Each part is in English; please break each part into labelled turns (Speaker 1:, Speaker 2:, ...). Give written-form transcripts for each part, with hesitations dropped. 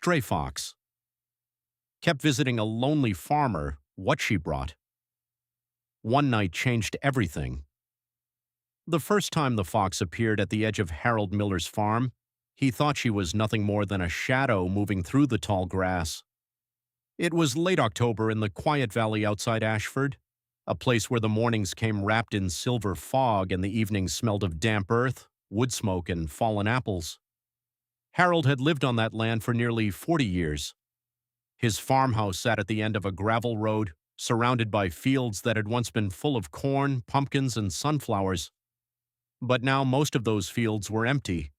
Speaker 1: Stray fox. Kept visiting a lonely farmer, what she brought. One night changed everything. The first time the fox appeared at the edge of Harold Miller's farm, he thought she was nothing more than a shadow moving through the tall grass. It was late October in the quiet valley outside Ashford, a place where the mornings came wrapped in silver fog and the evenings smelled of damp earth, wood smoke, and fallen apples. Harold had lived on that land for nearly 40 years. His farmhouse sat at the end of a gravel road, surrounded by fields that had once been full of corn, pumpkins, and sunflowers. But now most of those fields were empty.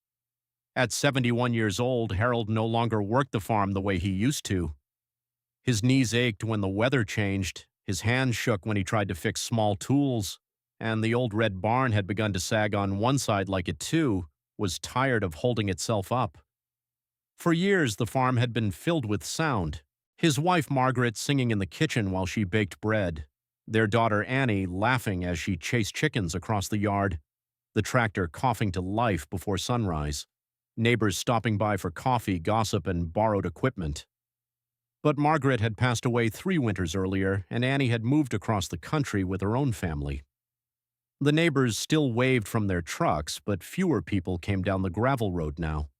Speaker 1: At 71 years old, Harold no longer worked the farm the way he used to. His knees ached when the weather changed, his hands shook when he tried to fix small tools, and the old red barn had begun to sag on one side like it too was tired of holding itself up. For years, the farm had been filled with sound. His wife Margaret singing in the kitchen while she baked bread, their daughter Annie laughing as she chased chickens across the yard, the tractor coughing to life before sunrise, neighbors stopping by for coffee, gossip, and borrowed equipment. But Margaret had passed away 3 winters earlier, and Annie had moved across the country with her own family. The neighbors still waved from their trucks, but fewer people came down the gravel road now.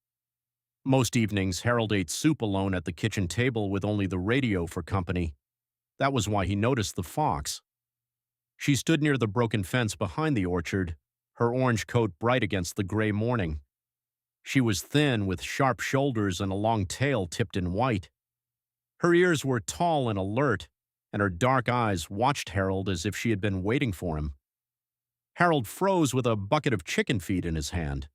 Speaker 1: Most evenings, Harold ate soup alone at the kitchen table with only the radio for company. That was why he noticed the fox. She stood near the broken fence behind the orchard, her orange coat bright against the gray morning. She was thin, with sharp shoulders and a long tail tipped in white. Her ears were tall and alert, and her dark eyes watched Harold as if she had been waiting for him. Harold froze with a bucket of chicken feed in his hand.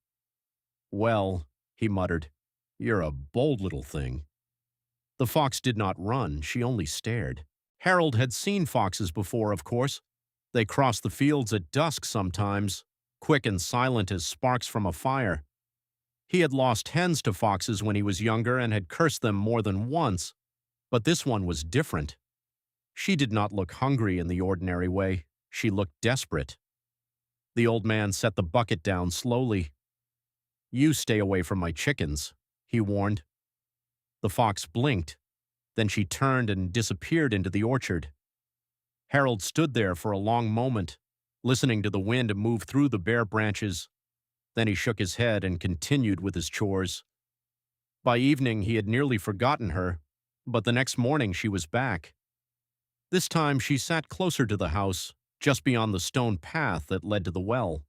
Speaker 1: "Well," he muttered, "you're a bold little thing." The fox did not run, she only stared. Harold had seen foxes before, of course. They crossed the fields at dusk sometimes, quick and silent as sparks from a fire. He had lost hens to foxes when he was younger and had cursed them more than once, but this one was different. She did not look hungry in the ordinary way. She looked desperate. The old man set the bucket down slowly. "You stay away from my chickens," he warned. The fox blinked. Then she turned and disappeared into the orchard. Harold stood there for a long moment, listening to the wind move through the bare branches. Then he shook his head and continued with his chores. By evening, he had nearly forgotten her, but the next morning she was back. This time she sat closer to the house, just beyond the stone path that led to the well.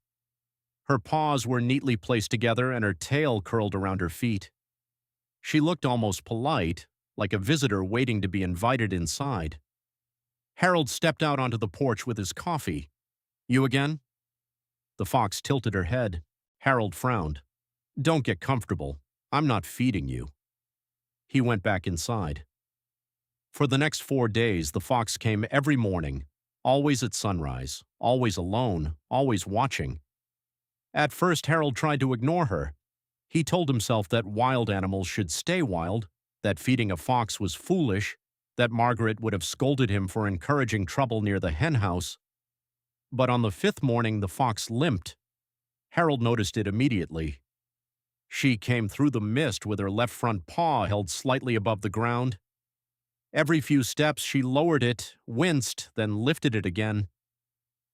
Speaker 1: Her paws were neatly placed together and her tail curled around her feet. She looked almost polite, like a visitor waiting to be invited inside. Harold stepped out onto the porch with his coffee. "You again?" The fox tilted her head. Harold frowned. "Don't get comfortable. I'm not feeding you." He went back inside. For the next 4 days, the fox came every morning, always at sunrise, always alone, always watching. At first, Harold tried to ignore her. He told himself that wild animals should stay wild, that feeding a fox was foolish, that Margaret would have scolded him for encouraging trouble near the hen house. But on the 5th morning, the fox limped. Harold noticed it immediately. She came through the mist with her left front paw held slightly above the ground. Every few steps she lowered it, winced, then lifted it again.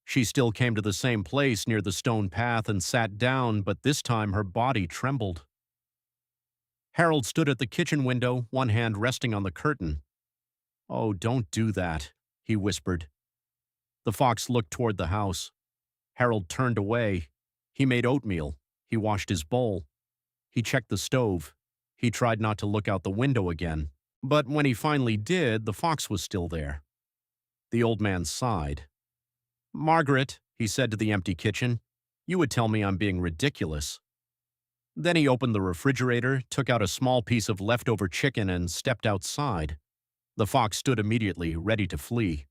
Speaker 1: She still came to the same place near the stone path and sat down, but this time her body trembled. Harold stood at the kitchen window, one hand resting on the curtain. "Oh, don't do that," he whispered. The fox looked toward the house. Harold turned away. He made oatmeal. He washed his bowl. He checked the stove. He tried not to look out the window again. But when he finally did, the fox was still there. The old man sighed. "Margaret," he said to the empty kitchen, "you would tell me I'm being ridiculous." Then he opened the refrigerator, took out a small piece of leftover chicken, and stepped outside. The fox stood immediately, ready to flee.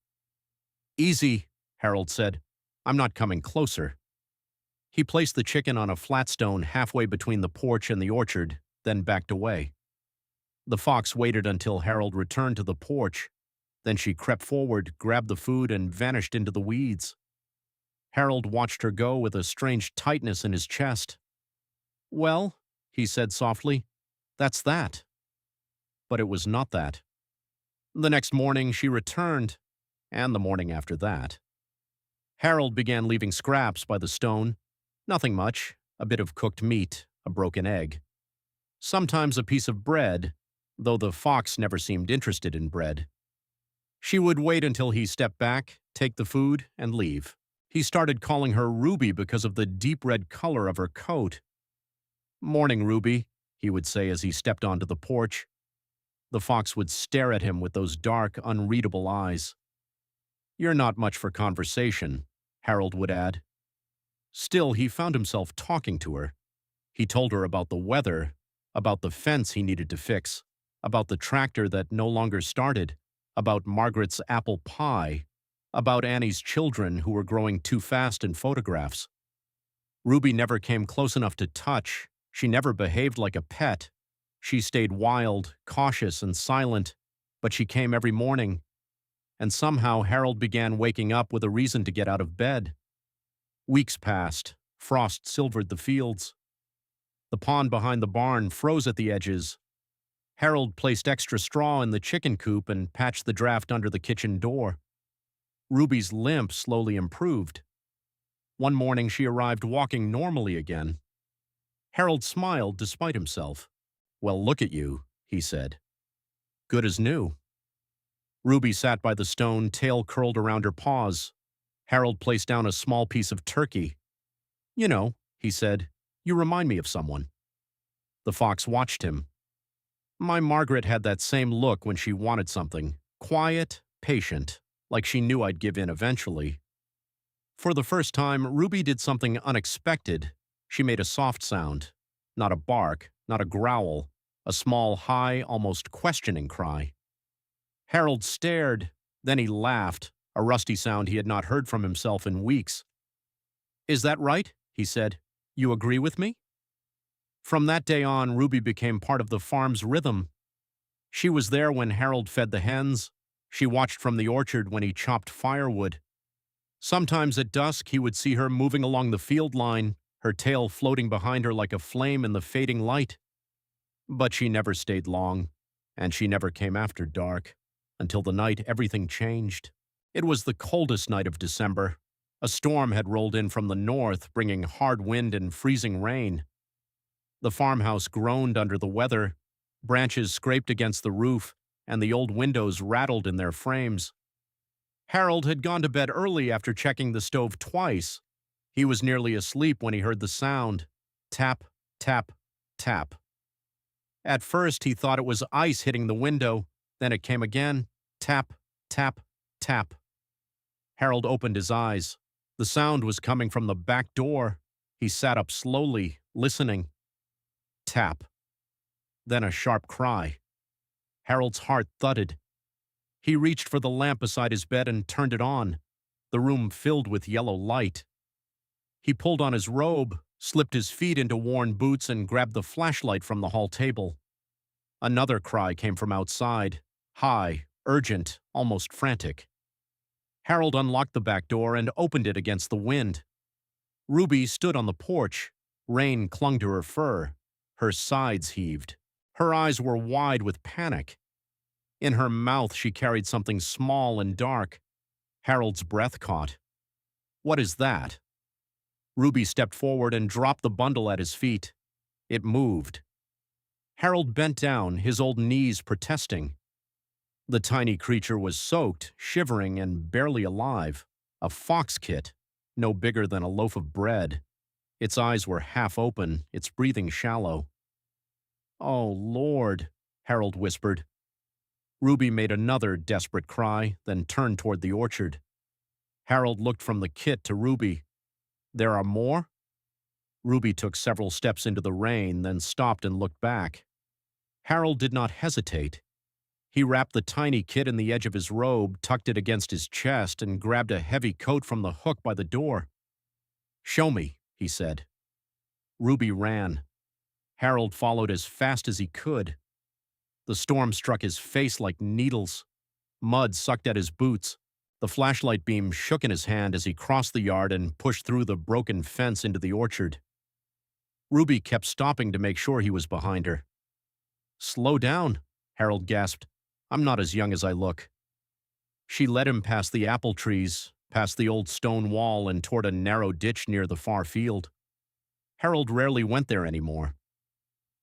Speaker 1: "Easy," Harold said. "I'm not coming closer." He placed the chicken on a flat stone halfway between the porch and the orchard, then backed away. The fox waited until Harold returned to the porch. Then she crept forward, grabbed the food, and vanished into the weeds. Harold watched her go with a strange tightness in his chest. "Well," he said softly, "that's that." But it was not that. The next morning she returned, and the morning after that. Harold began leaving scraps by the stone. Nothing much, a bit of cooked meat, a broken egg. Sometimes a piece of bread, though the fox never seemed interested in bread. She would wait until he stepped back, take the food, and leave. He started calling her Ruby because of the deep red color of her coat. "Morning, Ruby," he would say as he stepped onto the porch. The fox would stare at him with those dark, unreadable eyes. "You're not much for conversation," Harold would add. Still, he found himself talking to her. He told her about the weather, about the fence he needed to fix, about the tractor that no longer started, about Margaret's apple pie, about Annie's children who were growing too fast in photographs. Ruby never came close enough to touch. She never behaved like a pet. She stayed wild, cautious, and silent, but she came every morning. And somehow Harold began waking up with a reason to get out of bed. Weeks passed. Frost silvered the fields. The pond behind the barn froze at the edges. Harold placed extra straw in the chicken coop and patched the draft under the kitchen door. Ruby's limp slowly improved. One morning she arrived walking normally again. Harold smiled despite himself. "Well, look at you," he said. "Good as new." Ruby sat by the stone, tail curled around her paws. Harold placed down a small piece of turkey. "You know," he said, "you remind me of someone." The fox watched him. "My Margaret had that same look when she wanted something. Quiet, patient, like she knew I'd give in eventually." For the first time, Ruby did something unexpected. She made a soft sound. Not a bark, not a growl. A small, high, almost questioning cry. Harold stared. Then he laughed, a rusty sound he had not heard from himself in weeks. "Is that right?" he said. "You agree with me?" From that day on, Ruby became part of the farm's rhythm. She was there when Harold fed the hens. She watched from the orchard when he chopped firewood. Sometimes at dusk, he would see her moving along the field line, her tail floating behind her like a flame in the fading light. But she never stayed long, and she never came after dark, until the night everything changed. It was the coldest night of December. A storm had rolled in from the north, bringing hard wind and freezing rain. The farmhouse groaned under the weather. Branches scraped against the roof, and the old windows rattled in their frames. Harold had gone to bed early after checking the stove twice. He was nearly asleep when he heard the sound. Tap, tap, tap. At first, he thought it was ice hitting the window. Then it came again. Tap, tap, tap. Harold opened his eyes. The sound was coming from the back door. He sat up slowly, listening. Tap. Then a sharp cry. Harold's heart thudded. He reached for the lamp beside his bed and turned it on. The room filled with yellow light. He pulled on his robe, slipped his feet into worn boots, and grabbed the flashlight from the hall table. Another cry came from outside, high, urgent, almost frantic. Harold unlocked the back door and opened it against the wind. Ruby stood on the porch. Rain clung to her fur. Her sides heaved. Her eyes were wide with panic. In her mouth she carried something small and dark. Harold's breath caught. "What is that?" Ruby stepped forward and dropped the bundle at his feet. It moved. Harold bent down, his old knees protesting. The tiny creature was soaked, shivering, and barely alive. A fox kit, no bigger than a loaf of bread. Its eyes were half open, its breathing shallow. "Oh, Lord," Harold whispered. Ruby made another desperate cry, then turned toward the orchard. Harold looked from the kit to Ruby. "There are more?" Ruby took several steps into the rain, then stopped and looked back. Harold did not hesitate. He wrapped the tiny kit in the edge of his robe, tucked it against his chest, and grabbed a heavy coat from the hook by the door. "Show me," he said. Ruby ran. Harold followed as fast as he could. The storm struck his face like needles. Mud sucked at his boots. The flashlight beam shook in his hand as he crossed the yard and pushed through the broken fence into the orchard. Ruby kept stopping to make sure he was behind her. "Slow down," Harold gasped. I'm not as young as I look. She led him past the apple trees, past the old stone wall, and toward a narrow ditch near the far field. Harold rarely went there anymore.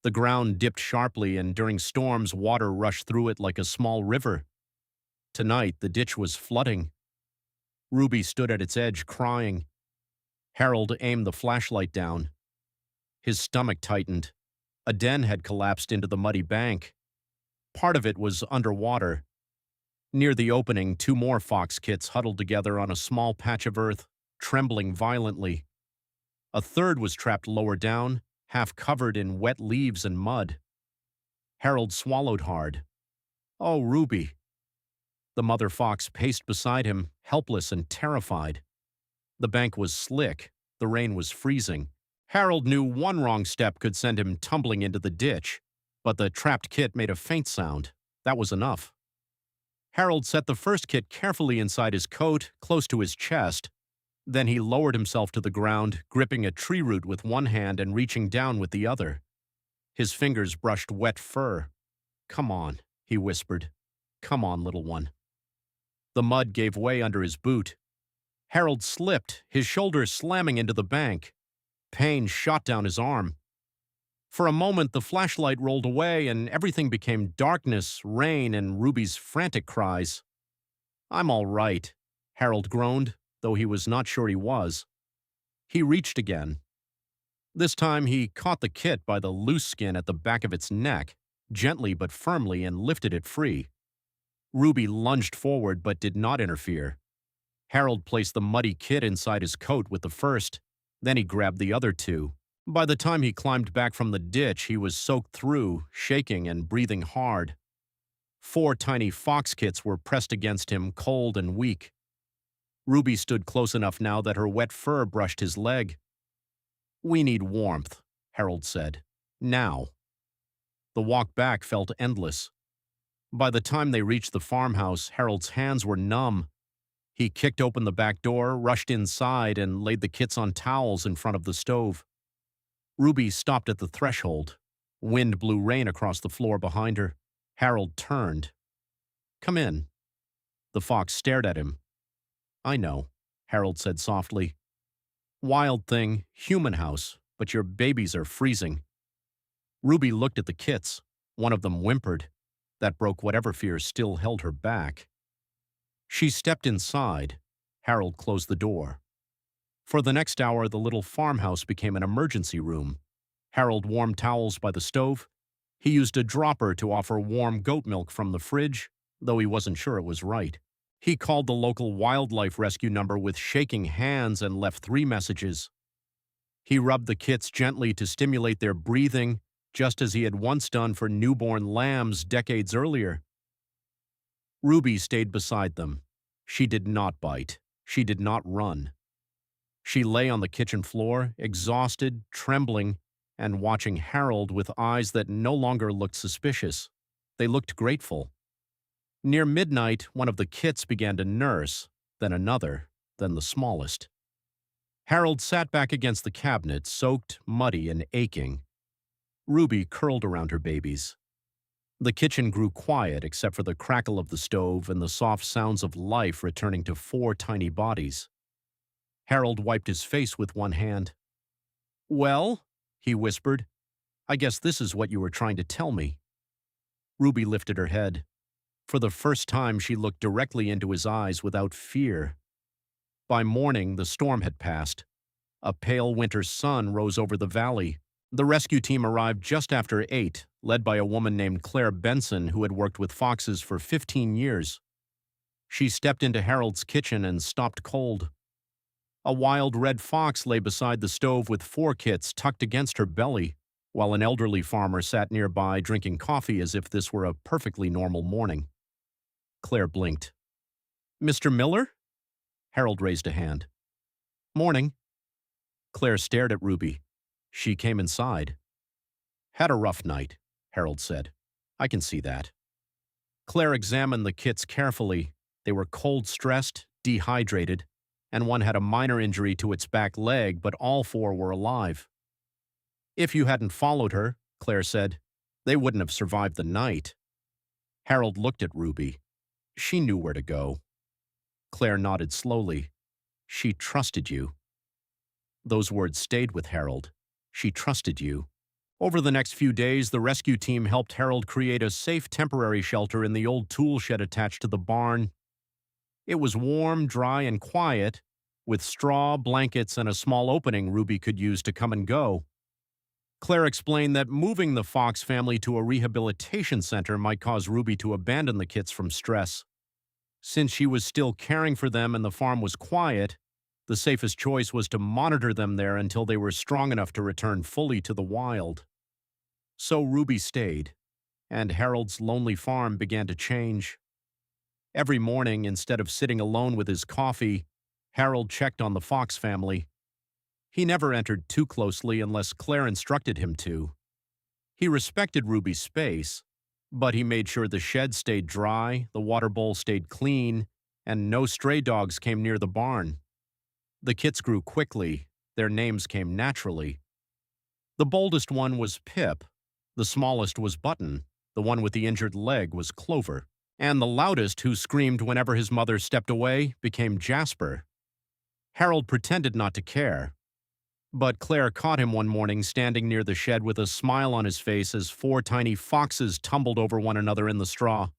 Speaker 1: The ground dipped sharply, and during storms, water rushed through it like a small river. Tonight, the ditch was flooding. Ruby stood at its edge, crying. Harold aimed the flashlight down. His stomach tightened. A den had collapsed into the muddy bank. Part of it was underwater. Near the opening, 2 more fox kits huddled together on a small patch of earth, trembling violently. A third was trapped lower down, half covered in wet leaves and mud. Harold swallowed hard. Oh, Ruby. The mother fox paced beside him, helpless and terrified. The bank was slick. The rain was freezing. Harold knew one wrong step could send him tumbling into the ditch, but the trapped kit made a faint sound. That was enough. Harold set the first kit carefully inside his coat, close to his chest. Then he lowered himself to the ground, gripping a tree root with one hand and reaching down with the other. His fingers brushed wet fur. Come on, he whispered. Come on, little one. The mud gave way under his boot. Harold slipped, his shoulder slamming into the bank. Pain shot down his arm. For a moment, the flashlight rolled away and everything became darkness, rain, and Ruby's frantic cries. I'm all right, Harold groaned, though he was not sure he was. He reached again. This time he caught the kit by the loose skin at the back of its neck, gently but firmly, and lifted it free. Ruby lunged forward but did not interfere. Harold placed the muddy kit inside his coat with the first. Then he grabbed the other 2. By the time he climbed back from the ditch, he was soaked through, shaking and breathing hard. 4 tiny fox kits were pressed against him, cold and weak. Ruby stood close enough now that her wet fur brushed his leg. We need warmth, Harold said. Now. The walk back felt endless. By the time they reached the farmhouse, Harold's hands were numb. He kicked open the back door, rushed inside, and laid the kits on towels in front of the stove. Ruby stopped at the threshold. Wind blew rain across the floor behind her. Harold turned. Come in. The fox stared at him. I know, Harold said softly. Wild thing, human house, but your babies are freezing. Ruby looked at the kits. One of them whimpered. That broke whatever fear still held her back. She stepped inside. Harold closed the door. For the next hour, the little farmhouse became an emergency room. Harold warmed towels by the stove. He used a dropper to offer warm goat milk from the fridge, though he wasn't sure it was right. He called the local wildlife rescue number with shaking hands and left 3 messages. He rubbed the kits gently to stimulate their breathing, just as he had once done for newborn lambs decades earlier. Ruby stayed beside them. She did not bite. She did not run. She lay on the kitchen floor, exhausted, trembling, and watching Harold with eyes that no longer looked suspicious. They looked grateful. Near midnight, one of the kits began to nurse, then another, then the smallest. Harold sat back against the cabinet, soaked, muddy, and aching. Ruby curled around her babies. The kitchen grew quiet except for the crackle of the stove and the soft sounds of life returning to 4 tiny bodies. Harold wiped his face with one hand. Well, he whispered, I guess this is what you were trying to tell me. Ruby lifted her head. For the first time, she looked directly into his eyes without fear. By morning, the storm had passed. A pale winter sun rose over the valley. The rescue team arrived just after 8, led by a woman named Claire Benson who had worked with foxes for 15 years. She stepped into Harold's kitchen and stopped cold. A wild red fox lay beside the stove with 4 kits tucked against her belly, while an elderly farmer sat nearby drinking coffee as if this were a perfectly normal morning. Claire blinked. Mr. Miller? Harold raised a hand. Morning. Claire stared at Ruby. She came inside. Had a rough night, Harold said. I can see that. Claire examined the kits carefully. They were cold-stressed, dehydrated, and one had a minor injury to its back leg, but all 4 were alive. If you hadn't followed her, Claire said, they wouldn't have survived the night. Harold looked at Ruby. She knew where to go. Claire nodded slowly. She trusted you. Those words stayed with Harold. She trusted you. Over the next few days, the rescue team helped Harold create a safe temporary shelter in the old tool shed attached to the barn. It was warm, dry, and quiet, with straw, blankets, and a small opening Ruby could use to come and go. Claire explained that moving the Fox family to a rehabilitation center might cause Ruby to abandon the kits from stress. Since she was still caring for them and the farm was quiet, the safest choice was to monitor them there until they were strong enough to return fully to the wild. So Ruby stayed, and Harold's lonely farm began to change. Every morning, instead of sitting alone with his coffee, Harold checked on the Fox family. He never entered too closely unless Claire instructed him to. He respected Ruby's space, but he made sure the shed stayed dry, the water bowl stayed clean, and no stray dogs came near the barn. The kits grew quickly. Their names came naturally. The boldest one was Pip. The smallest was Button. The one with the injured leg was Clover. And the loudest, who screamed whenever his mother stepped away, became Jasper. Harold pretended not to care. But Claire caught him one morning standing near the shed with a smile on his face as 4 tiny foxes tumbled over one another in the straw.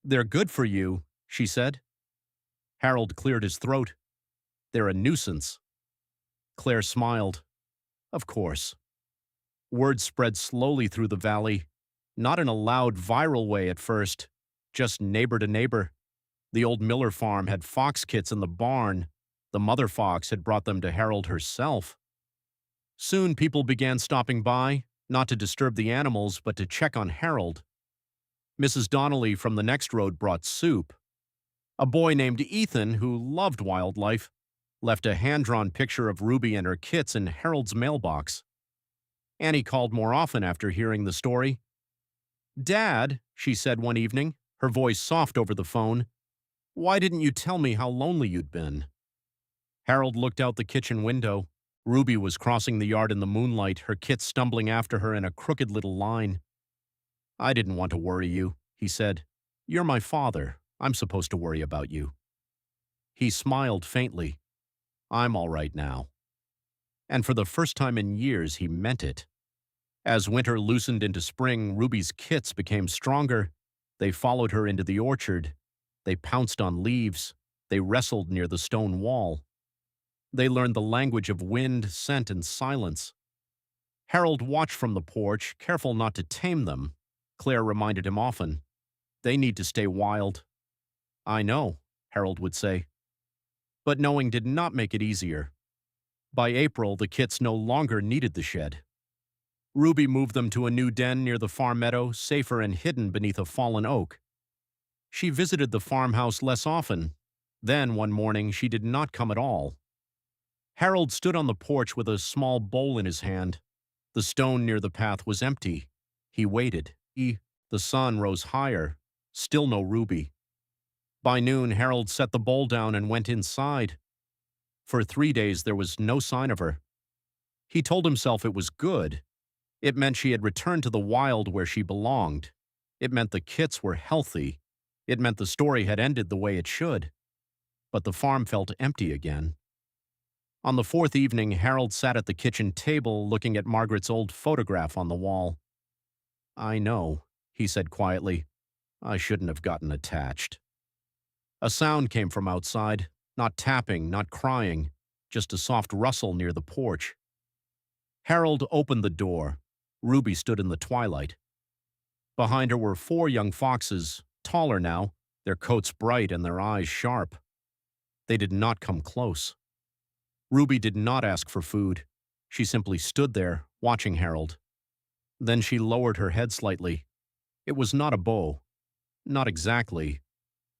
Speaker 1: "They're good for you," she said. Harold cleared his throat. "They're a nuisance." Claire smiled. Of course. Word spread slowly through the valley, not in a loud, viral way at first, just neighbor to neighbor. The old Miller farm had fox kits in the barn. The mother fox had brought them to Harold herself. Soon people began stopping by, not to disturb the animals, but to check on Harold. Mrs. Donnelly from the next road brought soup. A boy named Ethan, who loved wildlife, left a hand-drawn picture of Ruby and her kits in Harold's mailbox. Annie called more often after hearing the story. "Dad," she said one evening, her voice soft over the phone, "why didn't you tell me how lonely you'd been?" Harold looked out the kitchen window. Ruby was crossing the yard in the moonlight, her kits stumbling after her in a crooked little line. "I didn't want to worry you," he said. "You're my father. I'm supposed to worry about you." He smiled faintly. "I'm all right now." And for the first time in years, he meant it. As winter loosened into spring, Ruby's kits became stronger. They followed her into the orchard. They pounced on leaves. They wrestled near the stone wall. They learned the language of wind, scent, and silence. Harold watched from the porch, careful not to tame them. Claire reminded him often. "They need to stay wild." "I know," Harold would say. But knowing did not make it easier. By April, the kits no longer needed the shed. Ruby moved them to a new den near the farm meadow, safer and hidden beneath a fallen oak. She visited the farmhouse less often. Then, one morning, she did not come at all. Harold stood on the porch with a small bowl in his hand. The stone near the path was empty. He waited. The sun rose higher. Still no Ruby. By noon, Harold set the bowl down and went inside. For 3 days, there was no sign of her. He told himself it was good. It meant she had returned to the wild where she belonged. It meant the kits were healthy. It meant the story had ended the way it should. But the farm felt empty again. On the 4th evening, Harold sat at the kitchen table looking at Margaret's old photograph on the wall. "I know," he said quietly. "I shouldn't have gotten attached." A sound came from outside, not tapping, not crying, just a soft rustle near the porch. Harold opened the door. Ruby stood in the twilight. Behind her were 4 young foxes, taller now, their coats bright and their eyes sharp. They did not come close. Ruby did not ask for food. She simply stood there, watching Harold. Then she lowered her head slightly. It was not a bow. Not exactly.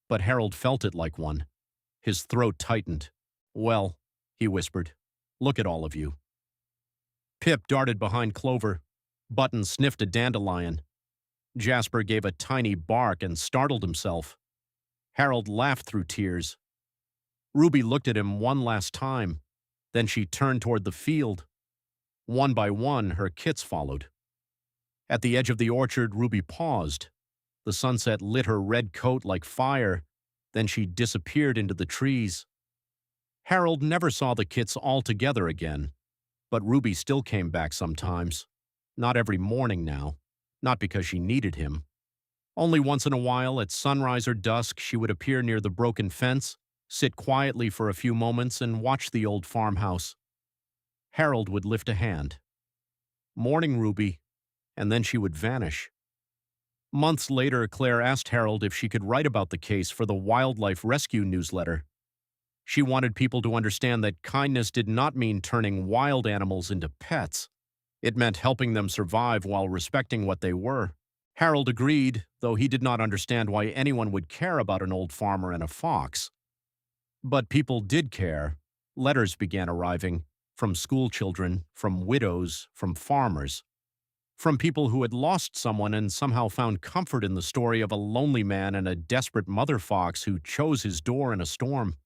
Speaker 1: But Harold felt it like one. His throat tightened. "Well," he whispered, "look at all of you." Pip darted behind Clover. Button sniffed a dandelion. Jasper gave a tiny bark and startled himself. Harold laughed through tears. Ruby looked at him one last time. Then she turned toward the field. One by one, her kits followed. At the edge of the orchard, Ruby paused. The sunset lit her red coat like fire. Then she disappeared into the trees. Harold never saw the kits all together again, but Ruby still came back sometimes. Not every morning now. Not because she needed him. Only once in a while, at sunrise or dusk, she would appear near the broken fence, sit quietly for a few moments, and watch the old farmhouse. Harold would lift a hand. "Morning, Ruby," and then she would vanish. Months later, Claire asked Harold if she could write about the case for the Wildlife Rescue newsletter. She wanted people to understand that kindness did not mean turning wild animals into pets. It meant helping them survive while respecting what they were. Harold agreed, though he did not understand why anyone would care about an old farmer and a fox. But people did care. Letters began arriving, from schoolchildren, from widows, from farmers, from people who had lost someone and somehow found comfort in the story of a lonely man and a desperate mother fox who chose his door in a storm.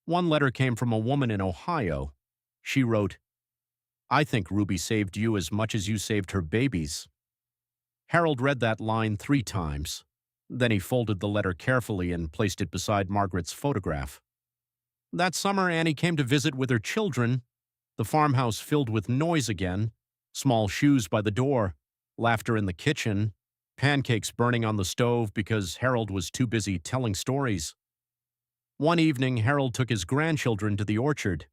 Speaker 1: One letter came from a woman in Ohio. She wrote, "I think Ruby saved you as much as you saved her babies." Harold read that line 3 times. Then he folded the letter carefully and placed it beside Margaret's photograph. That summer, Annie came to visit with her children. The farmhouse filled with noise again, small shoes by the door, laughter in the kitchen, pancakes burning on the stove because Harold was too busy telling stories. One evening, Harold took his grandchildren to the orchard.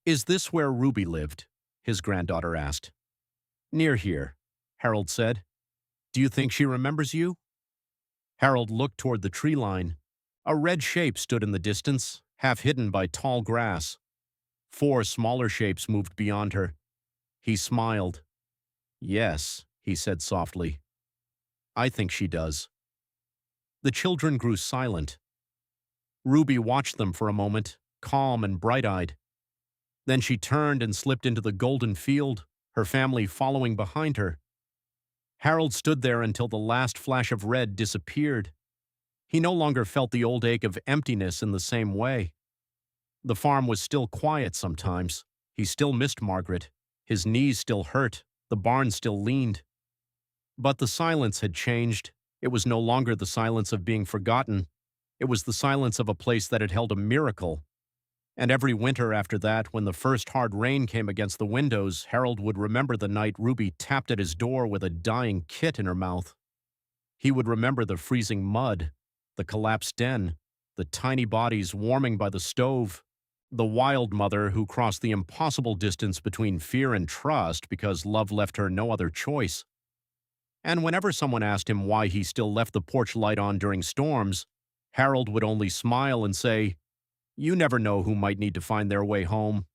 Speaker 1: "Is this where Ruby lived?" his granddaughter asked. "Near here," Harold said. "Do you think she remembers you?" Harold looked toward the tree line. A red shape stood in the distance, half hidden by tall grass. 4 smaller shapes moved beyond her. He smiled. "Yes," he said softly. "I think she does." The children grew silent. Ruby watched them for a moment, calm and bright-eyed. Then she turned and slipped into the golden field, her family following behind her. Harold stood there until the last flash of red disappeared. He no longer felt the old ache of emptiness in the same way. The farm was still quiet sometimes. He still missed Margaret. His knees still hurt. The barn still leaned. But the silence had changed. It was no longer the silence of being forgotten. It was the silence of a place that had held a miracle. And every winter after that, when the first hard rain came against the windows, Harold would remember the night Ruby tapped at his door with a dying kit in her mouth. He would remember the freezing mud, the collapsed den, the tiny bodies warming by the stove, the wild mother who crossed the impossible distance between fear and trust because love left her no other choice. And whenever someone asked him why he still left the porch light on during storms, Harold would only smile and say, "You never know who might need to find their way home."